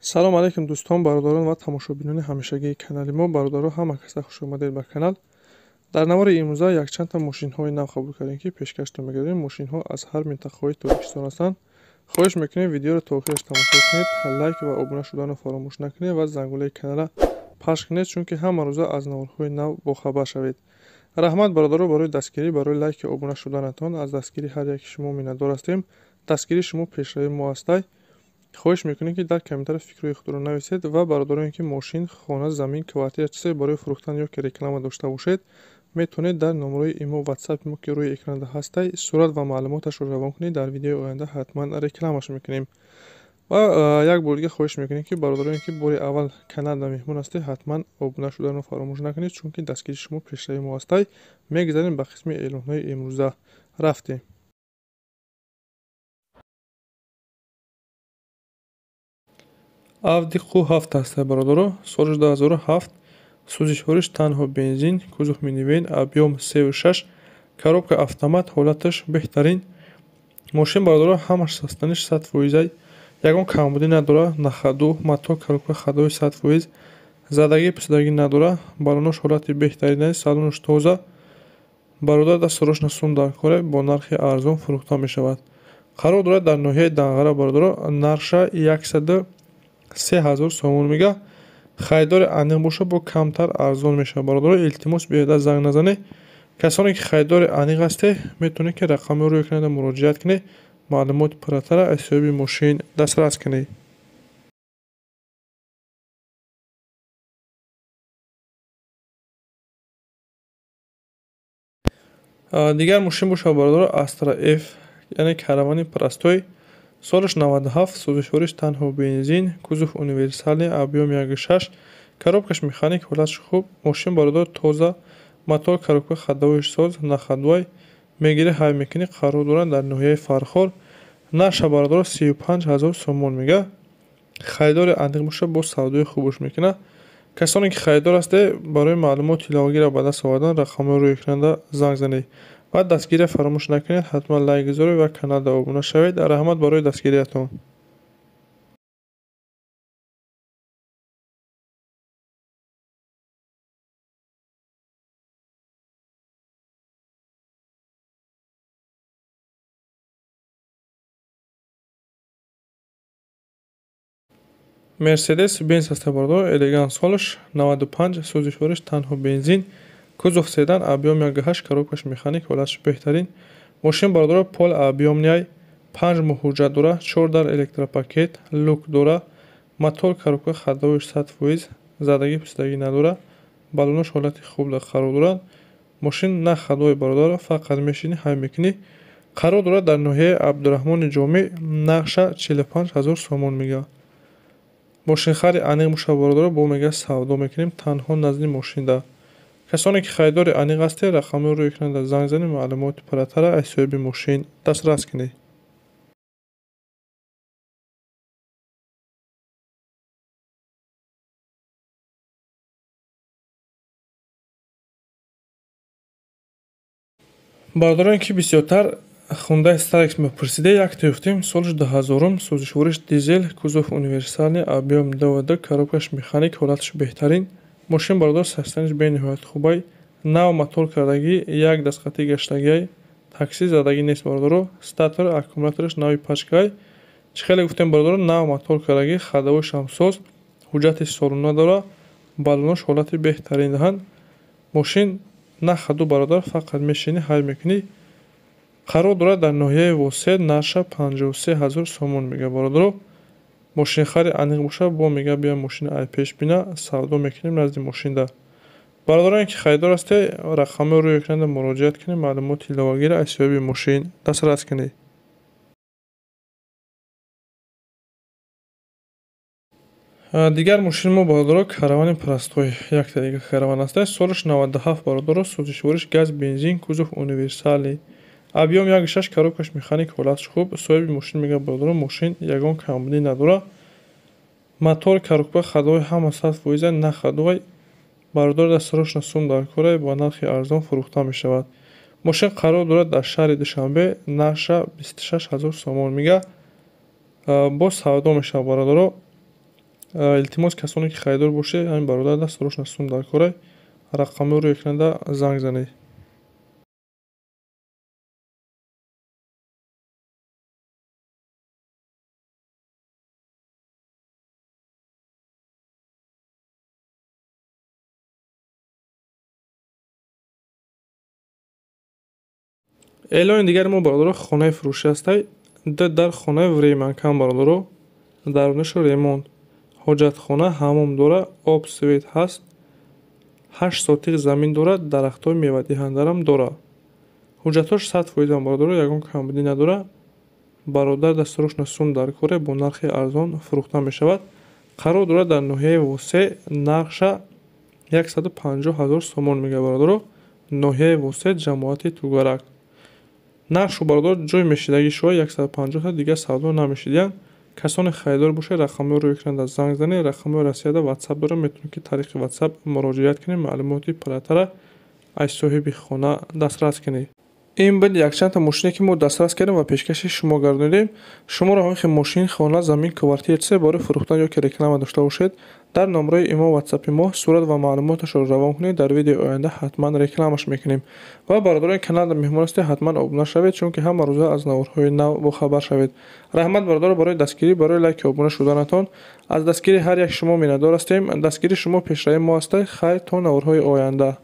салом алайкум дӯстон, бародарон ва тамошобинони ҳамешагии канали мо. Бародаро ҳама каса хушомадед ба канал. Дар навори имрӯза якчандта мошинҳои нав қабул кардем, ки пешкашда мегардем. Мошинҳо аз ҳар минтақаҳои Тоҷикистон ҳастанд. хоҳиш мекунем видеоро то охираш тамошо кунед, лайк ва обуна шуданро фаромӯш накунед ва зангулаи канала пахш кунед, чунки ҳама рӯза аз наворҳои нав бохабар шавед. раҳмат бародаро барои дастгирӣ, барои лайки обуна шуданатон. аз дастгири ҳар яки шумо миннатдор ҳастем. дастгирии шумо пешрави мо ҳастай. хоҳиш мекунем ки дар комментариё фикрҳои худро нависед ва бародароне ки мошин, хона, замин, квартира чизе барои фурӯхтан ё ки реклама дошта бошед, метавонед дар номерои имо ватсапи мо ки рӯи экранда ҳастай сурат ва маълумоташро равон кунед. дар видеои оянда ҳатман рекламаш мекунем. ва як бор дига хоҳиш мекунем ки бародароне ки бори аввал каналда меҳмон ҳастед, ҳатман обуна шуданро фаромӯш накунед, чунки дастгири шумо пешрави мо ҳастай. мегузарем ба қисми эълонҳои имрӯза. рафтем. Audi Q7 ҳастай бародаро. Соли 2007. Сӯзишвориш танҳо бензин, кузов минивэн, объём 3.6, коробка автомат, ҳолаташ беҳтарин. Мошин бародаро ҳамаш састаниш 100%, ягон камбудӣ надора, нахаду, матоъ коробка хадои 100%, задагӣ писдагӣ надора, балонош ҳолати беҳтарин, салонош тоза. бародар да срочно сум дар кора, бо нархи арзон фурӯхта мешавад. қарор дорад дар ноҳияи Данғара бародаро. нарша 103,000 сомон мега. хайдори аниқ боша бо камтар арзон мешавад бародаро. илтимос беҳда занг назанед. касоне ки хайдори аниқ ҳастед, метавонед ки рақами рӯи экранда муроҷиат кунед, маълумоти пурратара аз соҳиби мошин дастрас кунед. дигар мошин боша бародаро. Astra F, яъне каравани простой. солиш 97, сӯзишвориш танҳо бензин, кузов универсалӣ, объём 1.6, коробкаш механик, ҳолатш хуб. мошин бародар тоза, матоъ коробка хадоиш соз, нахадвай, мегирӣ ҳай мекунӣ. қарор дорад дар ноҳияи Фархор. нарша бародар 35,000 сомон мега. хайдори аниқ боша бо савдои хубуш мекунад. касоне ки хайдор ҳастед, барои маълумоти иловагиро ба даст овардан рақамҳои рӯи экранда занг занед ва дастгирия фаромӯш накунед. ҳатман лайк гузоред ва каналда обуна шавед. раҳмат барои дастгириятон. Mercedes Benz ҳастай бародар. Elegance солиш 95, сӯзишвориш танҳо бензин, кузов седан, объём 1.8, коробкаш механик, ҳолатш беҳтарин. мошин бародар пол объёмняй 5 моҳ ҳуҷҷат дора, 4 дар электропакет, люк дора, мотор коробка хадоиш 100%, задагӣ писдагӣ надора, балонош ҳолати хуб қарор дорад. мошин на хадои бародар, фақат мешини ҳай мекунӣ. қарор дорад дар ноҳияи Абдураҳмони Ҷомеъ. нарша 45,000 сомон мега. мошинхари аниқ боша бародар, бо мега савдо мекунем танҳо назди мошинда. касоне ки хайдори аниқ ҳастед, рақами рӯи экранда занг занед, маълумоти пурратара аз соҳиби мошин дастрас кунед. бародароне ки бисёртар Hyundai Starex мепурсиде, якта ёфтем. солиш 2000, сӯзишвориш дизел, кузов универсалӣ, объём DVD, коробкаш механик, ҳолатш беҳтарин. мошин бародар састаниш бениҳоят хубай, нав мотор кардагӣ, як дастхатӣ гаштагиай, такси задагӣ нест бародаро. статор аккумулятораш нави пачкай. чӣ хеле гуфтем бародар, нав мотор кардагӣ, хадовишам соз, ҳуҷҷати солона дора, балонош ҳолати беҳтарин даҳанд. мошин на хаду бародар, фақат мешини ҳай мекунӣ. қарор дорад дар ноҳияи Восед. нарша 53,000 сомон мега бародаро. мошинхари аниқ боша, бо мега бия мошини ай пеш бина, савдо мекунем назди мошинда. бародароне ки хайдор ҳастед, рақами рӯи экранда муроҷиат кунед, маълумоти иловагиро аз соҳиби мошин дастрас кунед. дигар мошини мо бародаро каравани простой, якта дига караван ҳастай. солиш 97 бародаро. сӯзишвориш газ бензин, кузов универсалӣ, объём 1.6, коробкаш механик, ҳолатш хуб. соҳиби мошин мега бародаро, мошин ягон камбудӣ надора, мотор коробка хадои ҳама 100%, на хадовай. бародар да срочно сум дар кора, ба нархи арзон фурӯхта мешавад. мошин қарор дорад дар шаҳри Душанбе. нарша 26,000 сомон мега. бо савдо мешавад бародаро. илтимос касоне ки харидор бошед ҳамин бародар дастрош насум дар кора рақамеро экранада занг занед. эълони дигари мо бародаро хонаи фурӯшӣ ҳастай. дар хонаи времянкам бародаро дарунашо ремонт, ҳоҷатхона, ҳаммом дора, об свет ҳаст, 8 сотиқ замин дорад, дарахтҳои мевадиҳандарам дора. ҳуҷҷатҳош 100% бародаро ягон камбудӣ надора. бародар дастрош насум дар коре бо нархи арзон фурӯхта мешавад. қарор дорад дар ноҳияи Восе, нархша 150 000 сомон мегӯяд бародаро. ноҳияи Восе, ҷамоати Тугарак. нархшу бародар ҷои мешидаги шуа 150 дигар савдо намешидиянд. касоне харидор бошед рақамеро экранада занг занед. рақамеро расияда WhatsApp дорам, метавонед ки тариқи WhatsApp муроҷиат кунед, маълумоти пурратара аз соҳиби хона дастрас кунед. ин буд якчанд та мошине ки мо дастрас кардем ва пешкаши шумо гардонидем. шуморо ҳамихи мошин, хона, замин, квартира чизе бори фурӯхтан ё ки реклама дошта бошед, дар номраи имо WhatsApp-и мо сурат ва маълумоташро равон кунед. дар видеои оянда ҳатман рекламаш мекунем. ва бародарони каналда меҳмон ҳастед, ҳатман обуна шавед, чунки ҳама рӯза аз наворҳои нав бохабар шавед. раҳмат бародаро барои дастгирӣ, барои лайки обуна шуданатон. аз дастгири ҳар як шумо миннатдор ҳастем. дастгири шумо пешраи мо ҳастай. хайр то наворҳои оянда.